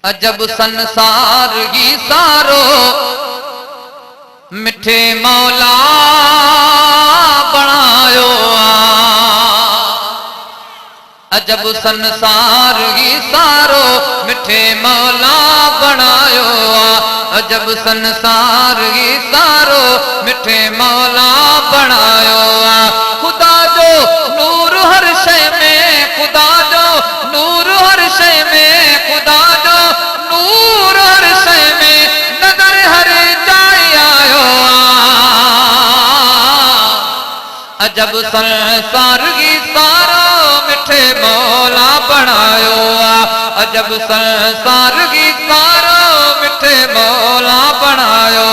अजब संसार ही सारो मिठे मौला बनायो अजब संसार ही सारो मिठे मौला बनायो अजब संसार ही सारो मिठे मौला बनायो खुदा जो नूर हर शय में खुदा जो नूर हर शय में खुदा जो नूर हर शय में नजर हर जाए आयो अजब संसार ही सारो मिठे मौला बनायो अजब संसार ही सारो मिठे मौला बनायो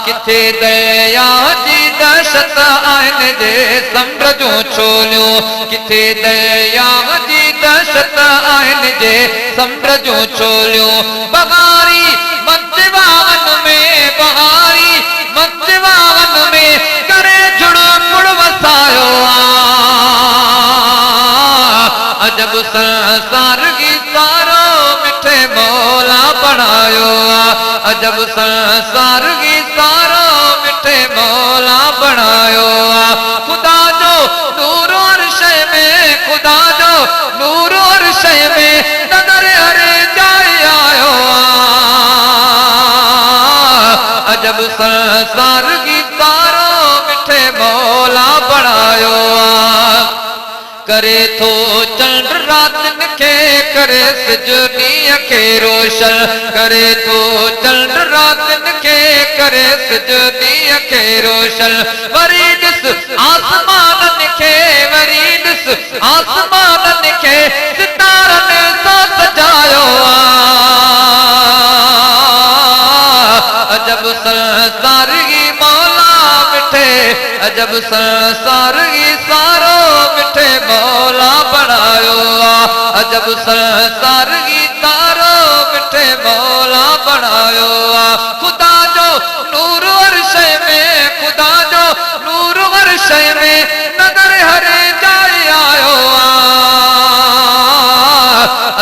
किथे दया जी दशत आइन जे समुंड जो छोलियो किथे दया जी दशत आइन जे समुंड जो छोलियो बहारी मजवावन में बहारी मजवावन में करे जुड़ मुड़ वसायो अजब संसार की सारो मिठे मौला बनायो अजब संसार की सारो मिठे मौला बनायो खुदा जो नूर और शय में खुदा जो नूर और शय में नजर हरे जाए आयो अजब संसार की सारो मिठे मौला बनायो करे थो चंड रात के करे सजनी के रोशन करे थो चंड रात के करे सजनी के रोशन वरी ॾिस आसमान के वरी ॾिस आसमान के सितारनि सां सजायो अजब संसार ही मौला मिठे अजब संसार ही सारो मिठे मौला बनायो अजब संसार ही सारो मिठे मौला बनायो खुदा जो नूर हर शय में खुदा जो नूर हर शय में नजर हरे जाए आयो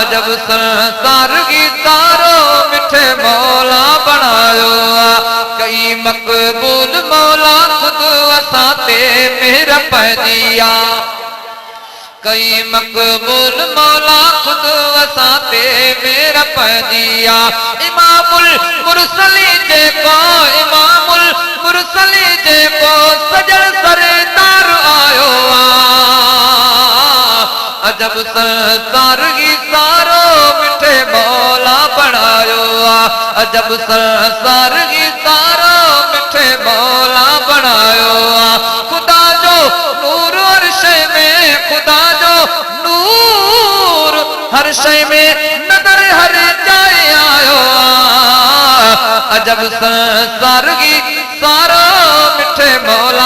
अजब संसार ही सारो मिठे मौला बनायो कई मकबूल मौला खुद असाते मेरा पैदिया कई मकबूल मौला खुद वसाते मेरा पैदिया इमामुल मुरसली जे को इमामुल मुरसली जे को सजल सरदार आयो अजब संसार ही सारो मिठे मौला बनायो अजब संसार ही सारो मिठे मौला बनायो खुदा जो नूर हर शय में खुदा जो नूर हर शय में नजर हर जाए आयो अजब संसार की सारो मिठे मौला